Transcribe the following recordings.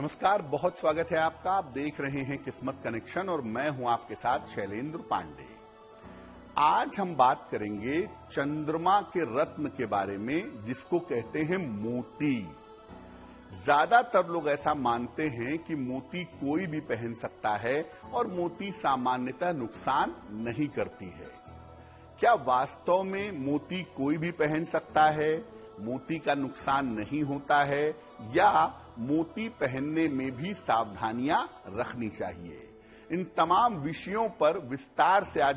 नमस्कार, बहुत स्वागत है आपका। आप देख रहे हैं किस्मत कनेक्शन और मैं हूं आपके साथ शैलेंद्र पांडे। आज हम बात करेंगे चंद्रमा के रत्न के बारे में, जिसको कहते हैं मोती। ज्यादातर लोग ऐसा मानते हैं कि मोती कोई भी पहन सकता है और मोती सामान्यतः नुकसान नहीं करती है। क्या वास्तव में मोती कोई भी पहन सकता है, मोती का नुकसान नहीं होता है, या मोती पहनने में भी सावधानियां रखनी चाहिए? इन तमाम विषयों पर विस्तार से आज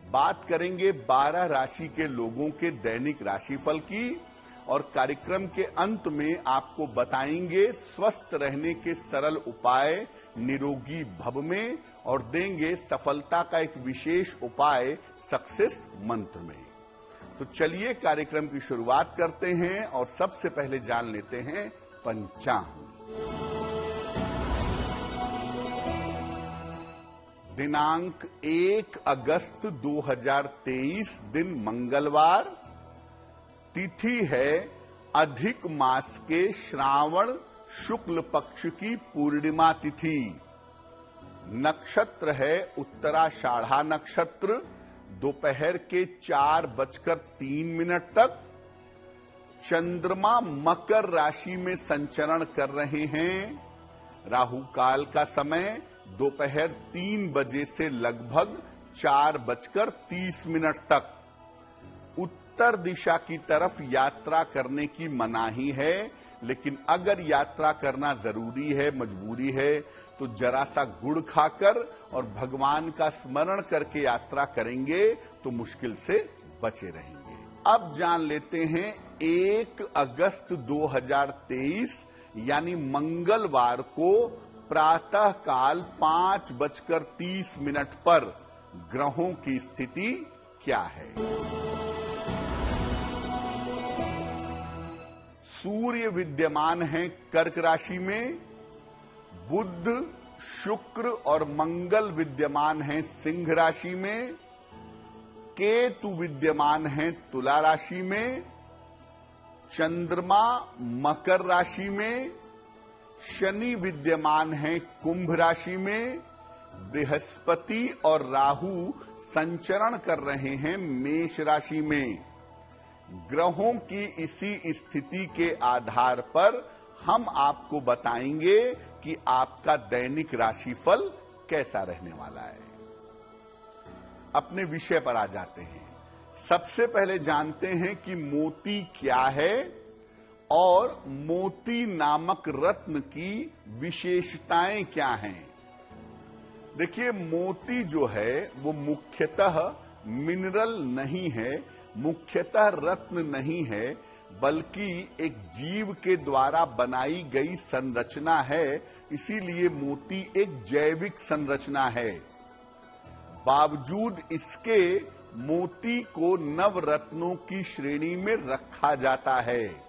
बात करेंगे 12 राशि के लोगों के दैनिक राशिफल की, और कार्यक्रम के अंत में आपको बताएंगे स्वस्थ रहने के सरल उपाय निरोगी भव में, और देंगे सफलता का एक विशेष उपाय सक्सेस मंत्र में। तो चलिए कार्यक्रम की शुरुआत करते हैं और सबसे पहले जान लेते हैं पंचांग। दिनांक 1 अगस्त 2023, दिन मंगलवार, तिथि है अधिक मास के श्रावण शुक्ल पक्ष की पूर्णिमा तिथि। नक्षत्र है उत्तराषाढ़ा नक्षत्र, दोपहर के 4:03 तक। चंद्रमा मकर राशि में संचरण कर रहे हैं। राहु काल का समय दोपहर 3 बजे से लगभग 4:30 तक। उत्तर दिशा की तरफ यात्रा करने की मनाही है, लेकिन अगर यात्रा करना जरूरी है, मजबूरी है, तो जरा सा गुड़ खाकर और भगवान का स्मरण करके यात्रा करेंगे तो मुश्किल से बचे रहेंगे। अब जान लेते हैं 1 अगस्त 2023 यानी मंगलवार को प्रातः काल 5:30 पर ग्रहों की स्थिति क्या है। सूर्य विद्यमान है कर्क राशि में, बुध, शुक्र और मंगल विद्यमान हैं सिंह राशि में, केतु विद्यमान हैं तुला राशि में, चंद्रमा मकर राशि में, शनि विद्यमान हैं कुंभ राशि में, बृहस्पति और राहु संचरण कर रहे हैं मेष राशि में। ग्रहों की इसी स्थिति के आधार पर हम आपको बताएंगे कि आपका दैनिक राशिफल कैसा रहने वाला है। अपने विषय पर आ जाते हैं। सबसे पहले जानते हैं कि मोती क्या है और मोती नामक रत्न की विशेषताएं क्या हैं। देखिए, मोती जो है वो मुख्यतः मिनरल नहीं है, मुख्यतः रत्न नहीं है, बल्कि एक जीव के द्वारा बनाई गई संरचना है। इसीलिए मोती एक जैविक संरचना है। बावजूद इसके मोती को नवरत्नों की श्रेणी में रखा जाता है।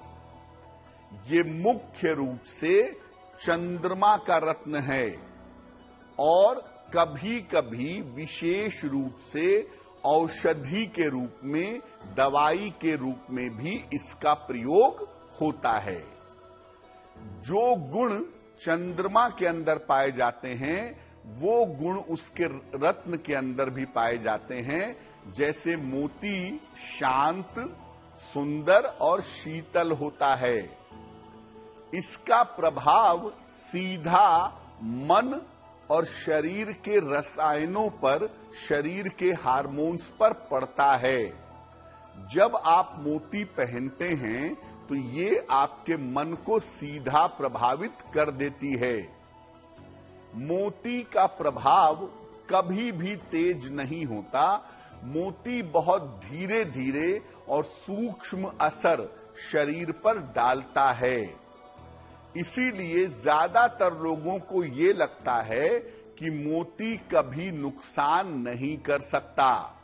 ये मुख्य रूप से चंद्रमा का रत्न है और कभी-कभी विशेष रूप से औषधि के रूप में, दवाई के रूप में भी इसका प्रयोग होता है। जो गुण चंद्रमा के अंदर पाए जाते हैं वो गुण उसके रत्न के अंदर भी पाए जाते हैं। जैसे मोती शांत, सुंदर और शीतल होता है। इसका प्रभाव सीधा मन और शरीर के रसायनों पर, शरीर के हार्मोन्स पर पड़ता है। जब आप मोती पहनते हैं तो ये आपके मन को सीधा प्रभावित कर देती है। मोती का प्रभाव कभी भी तेज नहीं होता। मोती बहुत धीरे धीरे और सूक्ष्म असर शरीर पर डालता है। इसीलिए ज्यादातर लोगों को ये लगता है कि मोती कभी नुकसान नहीं कर सकता,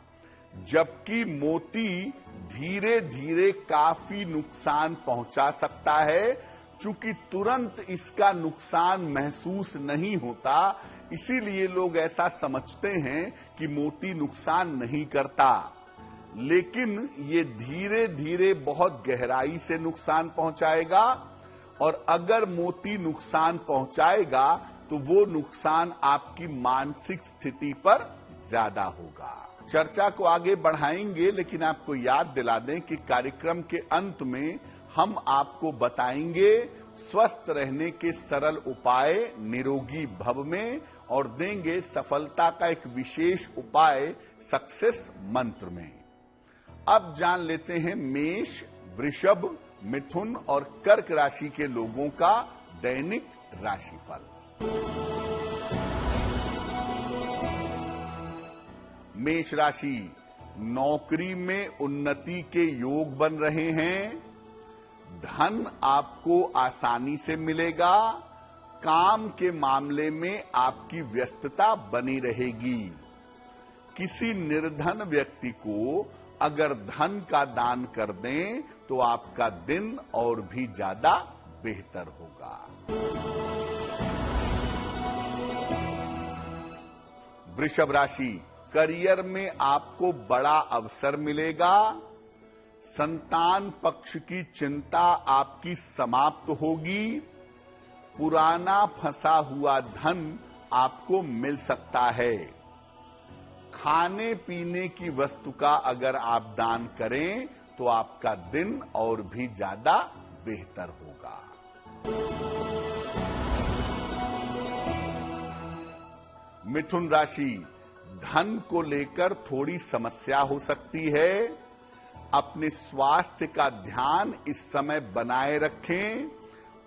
जबकि मोती धीरे धीरे काफी नुकसान पहुंचा सकता है। चूंकि तुरंत इसका नुकसान महसूस नहीं होता, इसीलिए लोग ऐसा समझते हैं कि मोती नुकसान नहीं करता, लेकिन ये धीरे धीरे बहुत गहराई से नुकसान पहुंचाएगा और अगर मोती नुकसान पहुंचाएगा तो वो नुकसान आपकी मानसिक स्थिति पर ज्यादा होगा। चर्चा को आगे बढ़ाएंगे, लेकिन आपको याद दिला दें कि कार्यक्रम के अंत में हम आपको बताएंगे स्वस्थ रहने के सरल उपाय निरोगी भव में, और देंगे सफलता का एक विशेष उपाय सक्सेस मंत्र में। अब जान लेते हैं मेष, वृषभ, मिथुन और कर्क राशि के लोगों का दैनिक राशिफल। मेष राशि, नौकरी में उन्नति के योग बन रहे हैं। धन आपको आसानी से मिलेगा। काम के मामले में आपकी व्यस्तता बनी रहेगी। किसी निर्धन व्यक्ति को अगर धन का दान कर दें तो आपका दिन और भी ज्यादा बेहतर होगा। वृषभ राशि, करियर में आपको बड़ा अवसर मिलेगा। संतान पक्ष की चिंता आपकी समाप्त होगी। पुराना फंसा हुआ धन आपको मिल सकता है। खाने पीने की वस्तु का अगर आप दान करें तो आपका दिन और भी ज्यादा बेहतर होगा। मिथुन राशि, धन को लेकर थोड़ी समस्या हो सकती है। अपने स्वास्थ्य का ध्यान इस समय बनाए रखें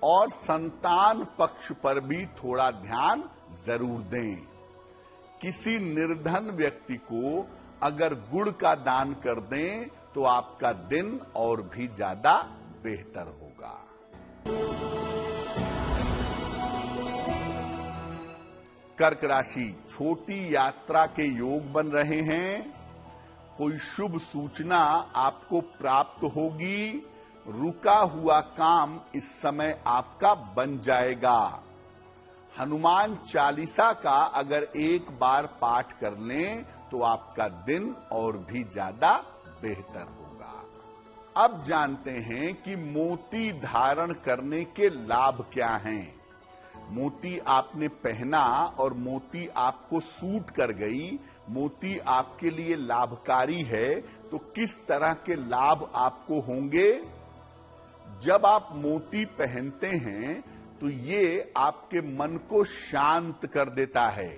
और संतान पक्ष पर भी थोड़ा ध्यान जरूर दें। किसी निर्धन व्यक्ति को अगर गुड़ का दान कर दें तो आपका दिन और भी ज्यादा बेहतर होगा। कर्क राशि, छोटी यात्रा के योग बन रहे हैं। कोई शुभ सूचना आपको प्राप्त होगी। रुका हुआ काम इस समय आपका बन जाएगा। हनुमान चालीसा का अगर एक बार पाठ कर लें तो आपका दिन और भी ज्यादा बेहतर होगा। अब जानते हैं कि मोती धारण करने के लाभ क्या हैं। मोती आपने पहना और मोती आपको सूट कर गई, मोती आपके लिए लाभकारी है, तो किस तरह के लाभ आपको होंगे? जब आप मोती पहनते हैं तो ये आपके मन को शांत कर देता है,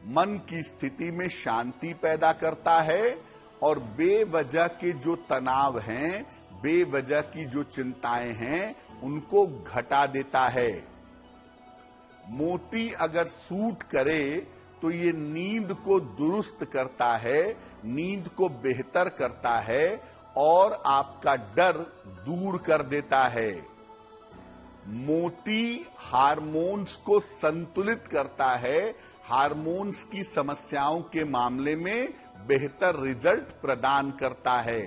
मन की स्थिति में शांति पैदा करता है और बेवजह के जो तनाव हैं, बेवजह की जो चिंताएं हैं, उनको घटा देता है। मोती अगर सूट करे तो ये नींद को दुरुस्त करता है, नींद को बेहतर करता है और आपका डर दूर कर देता है। मोती हार्मोन्स को संतुलित करता है, हार्मोन्स की समस्याओं के मामले में बेहतर रिजल्ट प्रदान करता है।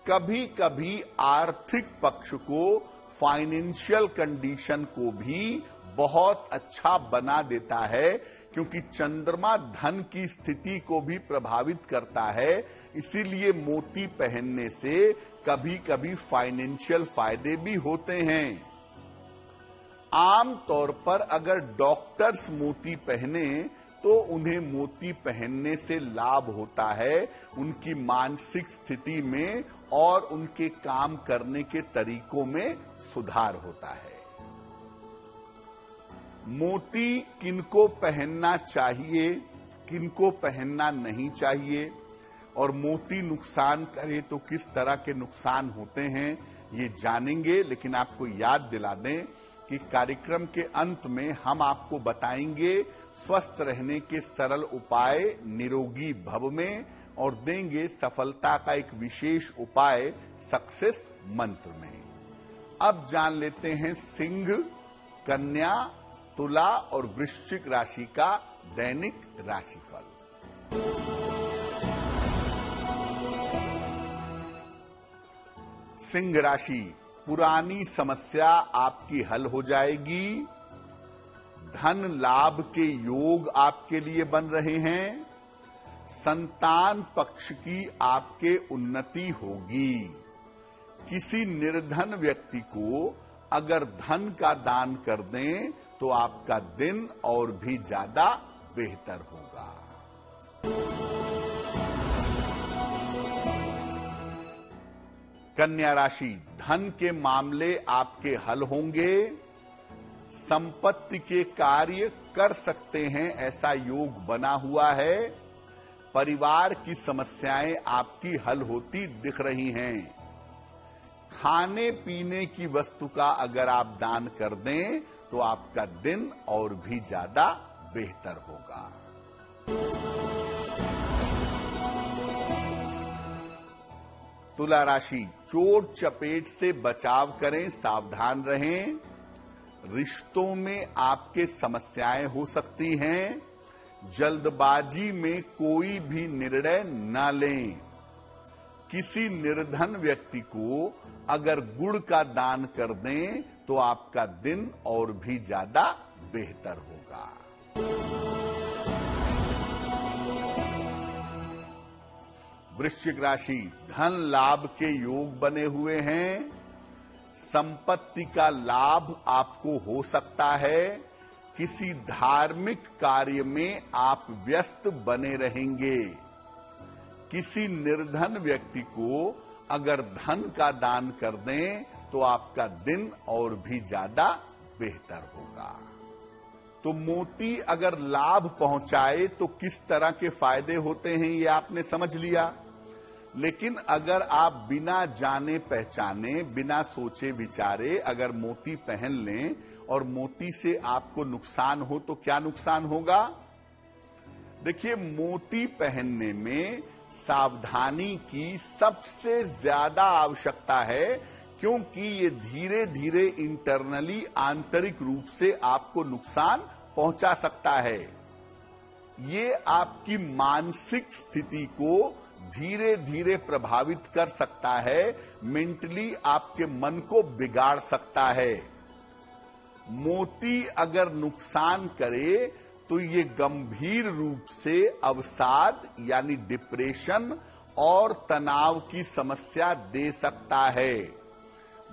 कभी कभी आर्थिक पक्ष को, फाइनेंशियल कंडीशन को भी बहुत अच्छा बना देता है, क्योंकि चंद्रमा धन की स्थिति को भी प्रभावित करता है। इसीलिए मोती पहनने से कभी कभी फाइनेंशियल फायदे भी होते हैं। आम तौर पर अगर डॉक्टर्स मोती पहने तो उन्हें मोती पहनने से लाभ होता है, उनकी मानसिक स्थिति में और उनके काम करने के तरीकों में सुधार होता है। मोती किनको पहनना चाहिए, किनको पहनना नहीं चाहिए, और मोती नुकसान करे तो किस तरह के नुकसान होते हैं, ये जानेंगे। लेकिन आपको याद दिला दें कि कार्यक्रम के अंत में हम आपको बताएंगे स्वस्थ रहने के सरल उपाय निरोगी भव में, और देंगे सफलता का एक विशेष उपाय सक्सेस मंत्र में। अब जान लेते हैं सिंह, कन्या, तुला और वृश्चिक राशि का दैनिक राशिफल। सिंह राशि, पुरानी समस्या आपकी हल हो जाएगी। धन लाभ के योग आपके लिए बन रहे हैं। संतान पक्ष की आपके उन्नति होगी। किसी निर्धन व्यक्ति को अगर धन का दान कर दें तो आपका दिन और भी ज्यादा बेहतर होगा। कन्या राशि, धन के मामले आपके हल होंगे। संपत्ति के कार्य कर सकते हैं, ऐसा योग बना हुआ है। परिवार की समस्याएं आपकी हल होती दिख रही हैं। खाने पीने की वस्तु का अगर आप दान कर दें तो आपका दिन और भी ज्यादा बेहतर होगा। तुला राशि, चोट चपेट से बचाव करें, सावधान रहें। रिश्तों में आपके समस्याएं हो सकती हैं। जल्दबाजी में कोई भी निर्णय न लें। किसी निर्धन व्यक्ति को अगर गुड़ का दान कर दें तो आपका दिन और भी ज्यादा बेहतर होगा। वृश्चिक राशि, धन लाभ के योग बने हुए हैं। संपत्ति का लाभ आपको हो सकता है। किसी धार्मिक कार्य में आप व्यस्त बने रहेंगे। किसी निर्धन व्यक्ति को अगर धन का दान कर दें तो आपका दिन और भी ज्यादा बेहतर होगा। तो मोती अगर लाभ पहुंचाए तो किस तरह के फायदे होते हैं ये आपने समझ लिया। लेकिन अगर आप बिना जाने पहचाने, बिना सोचे विचारे अगर मोती पहन लें और मोती से आपको नुकसान हो तो क्या नुकसान होगा? देखिए, मोती पहनने में सावधानी की सबसे ज्यादा आवश्यकता है, क्योंकि ये धीरे धीरे इंटरनली, आंतरिक रूप से आपको नुकसान पहुंचा सकता है। ये आपकी मानसिक स्थिति को धीरे धीरे प्रभावित कर सकता है। मेंटली आपके मन को बिगाड़ सकता है। मोती अगर नुकसान करे तो ये गंभीर रूप से अवसाद यानी डिप्रेशन और तनाव की समस्या दे सकता है।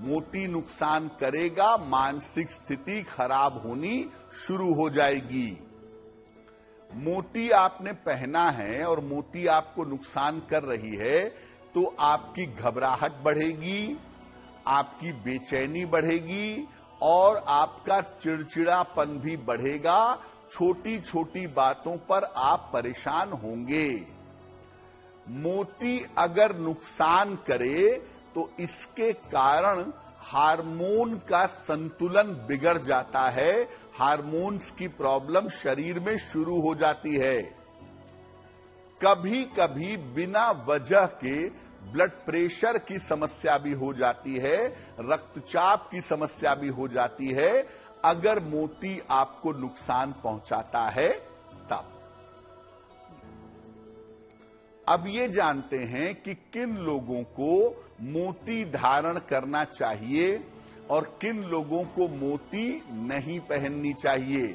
मोती नुकसान करेगा, मानसिक स्थिति खराब होनी शुरू हो जाएगी। मोती आपने पहना है और मोती आपको नुकसान कर रही है तो आपकी घबराहट बढ़ेगी, आपकी बेचैनी बढ़ेगी और आपका चिड़चिड़ापन भी बढ़ेगा। छोटी छोटी बातों पर आप परेशान होंगे। मोती अगर नुकसान करे तो इसके कारण हार्मोन का संतुलन बिगड़ जाता है। हार्मोन्स की प्रॉब्लम शरीर में शुरू हो जाती है। कभी कभी बिना वजह के ब्लड प्रेशर की समस्या भी हो जाती है, रक्तचाप की समस्या भी हो जाती है अगर मोती आपको नुकसान पहुंचाता है तब। अब ये जानते हैं कि किन लोगों को मोती धारण करना चाहिए और किन लोगों को मोती नहीं पहननी चाहिए।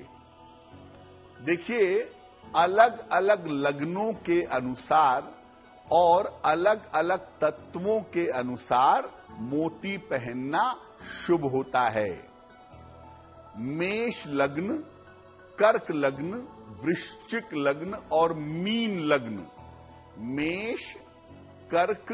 देखिए, अलग अलग लग्नों के अनुसार और अलग अलग तत्वों के अनुसार मोती पहनना शुभ होता है। मेष लग्न, कर्क लग्न, वृश्चिक लग्न और मीन लग्न, मेष, कर्क,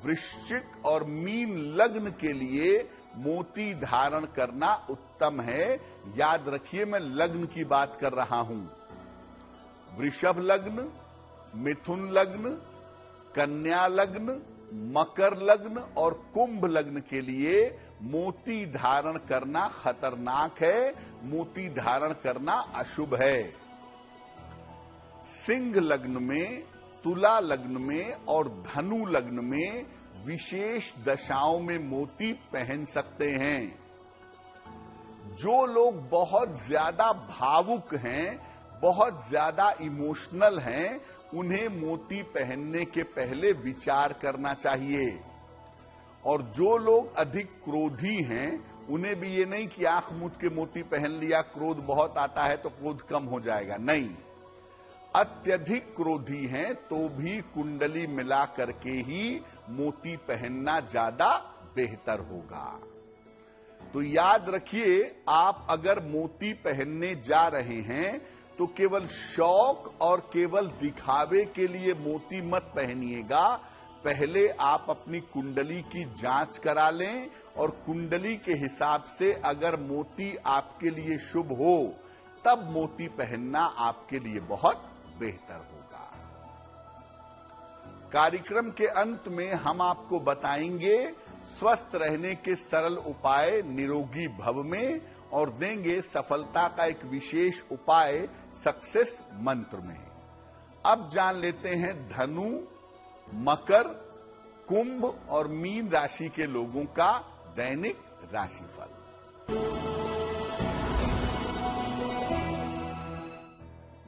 वृश्चिक और मीन लग्न के लिए मोती धारण करना उत्तम है। याद रखिए, मैं लग्न की बात कर रहा हूं। वृषभ लग्न, मिथुन लग्न, कन्या लग्न, मकर लग्न और कुंभ लग्न के लिए मोती धारण करना खतरनाक है। मोती धारण करना अशुभ है। सिंह लग्न में, तुला लग्न में और धनु लग्न में विशेष दशाओं में मोती पहन सकते हैं। जो लोग बहुत ज्यादा भावुक हैं, बहुत ज्यादा इमोशनल हैं, उन्हें मोती पहनने के पहले विचार करना चाहिए। और जो लोग अधिक क्रोधी हैं, उन्हें भी ये नहीं कि आंख मूंद के मोती पहन लिया, क्रोध बहुत आता है तो क्रोध कम हो जाएगा, नहीं। अत्यधिक क्रोधी हैं तो भी कुंडली मिला करके ही मोती पहनना ज्यादा बेहतर होगा। तो याद रखिए, आप अगर मोती पहनने जा रहे हैं तो केवल शौक और केवल दिखावे के लिए मोती मत पहनिएगा। पहले आप अपनी कुंडली की जांच करा लें और कुंडली के हिसाब से अगर मोती आपके लिए शुभ हो तब मोती पहनना आपके लिए बहुत बेहतर होगा। कार्यक्रम के अंत में हम आपको बताएंगे स्वस्थ रहने के सरल उपाय निरोगी भव में और देंगे सफलता का एक विशेष उपाय सक्सेस मंत्र में। अब जान लेते हैं धनु, मकर, कुंभ और मीन राशि के लोगों का दैनिक राशिफल।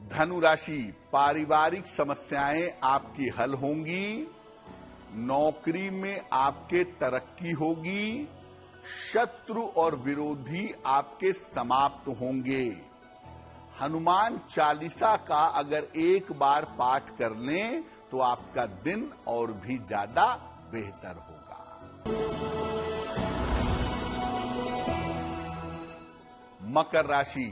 धनु राशि, पारिवारिक समस्याएं आपकी हल होंगी। नौकरी में आपके तरक्की होगी। शत्रु और विरोधी आपके समाप्त होंगे। हनुमान चालीसा का अगर एक बार पाठ कर लें तो आपका दिन और भी ज्यादा बेहतर होगा। मकर राशि,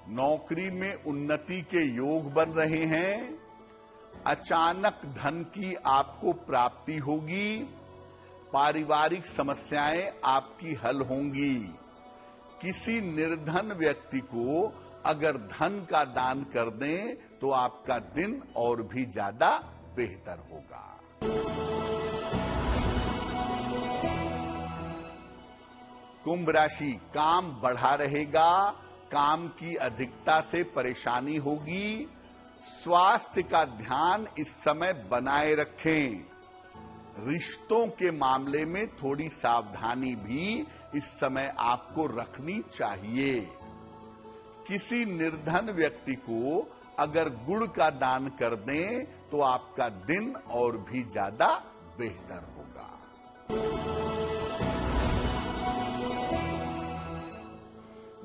नौकरी में उन्नति के योग बन रहे हैं। अचानक धन की आपको प्राप्ति होगी। पारिवारिक समस्याएं आपकी हल होंगी। किसी निर्धन व्यक्ति को अगर धन का दान कर दें तो आपका दिन और भी ज्यादा बेहतर होगा। कुंभ राशि, काम बढ़ा रहेगा। काम की अधिकता से परेशानी होगी। स्वास्थ्य का ध्यान इस समय बनाए रखें। रिश्तों के मामले में थोड़ी सावधानी भी इस समय आपको रखनी चाहिए। किसी निर्धन व्यक्ति को अगर गुड़ का दान कर दें तो आपका दिन और भी ज्यादा बेहतर होगा।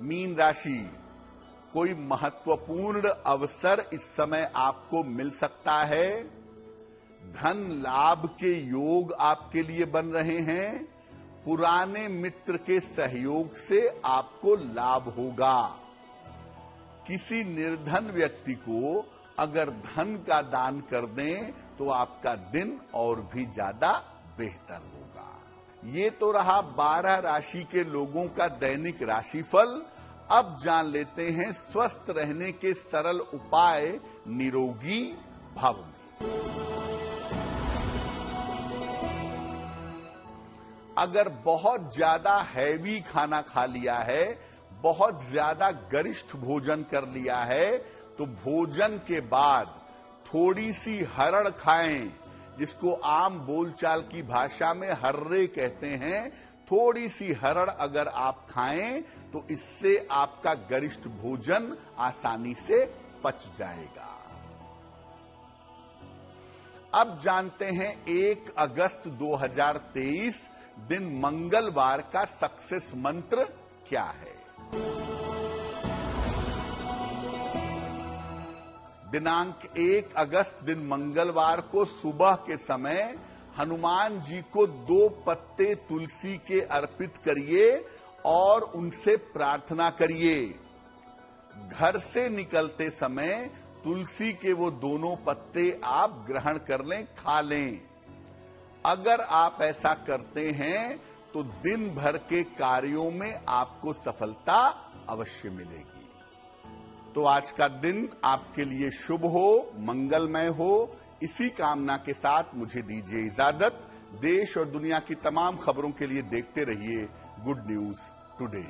मीन राशि, कोई महत्वपूर्ण अवसर इस समय आपको मिल सकता है। धन लाभ के योग आपके लिए बन रहे हैं। पुराने मित्र के सहयोग से आपको लाभ होगा। किसी निर्धन व्यक्ति को अगर धन का दान कर दें तो आपका दिन और भी ज्यादा बेहतर होगा। ये तो रहा 12 राशि के लोगों का दैनिक राशिफल। अब जान लेते हैं स्वस्थ रहने के सरल उपाय निरोगी भव में। अगर बहुत ज्यादा हैवी खाना खा लिया है, बहुत ज्यादा गरिष्ठ भोजन कर लिया है, तो भोजन के बाद थोड़ी सी हरड़ खाएं, जिसको आम बोलचाल की भाषा में हर्रे कहते हैं। थोड़ी सी हरड़ अगर आप खाएं तो इससे आपका गरिष्ठ भोजन आसानी से पच जाएगा। अब जानते हैं 1 अगस्त 2023 दिन मंगलवार का सक्सेस मंत्र क्या है। दिनांक 1 अगस्त दिन मंगलवार को सुबह के समय हनुमान जी को 2 पत्ते तुलसी के अर्पित करिए और उनसे प्रार्थना करिए। घर से निकलते समय तुलसी के वो दोनों पत्ते आप ग्रहण कर लें, खा लें। अगर आप ऐसा करते हैं तो दिन भर के कार्यों में आपको सफलता अवश्य मिलेगी। तो आज का दिन आपके लिए शुभ हो, मंगलमय हो। इसी कामना के साथ मुझे दीजिए इजाजत। देश और दुनिया की तमाम खबरों के लिए देखते रहिए गुड न्यूज टुडे।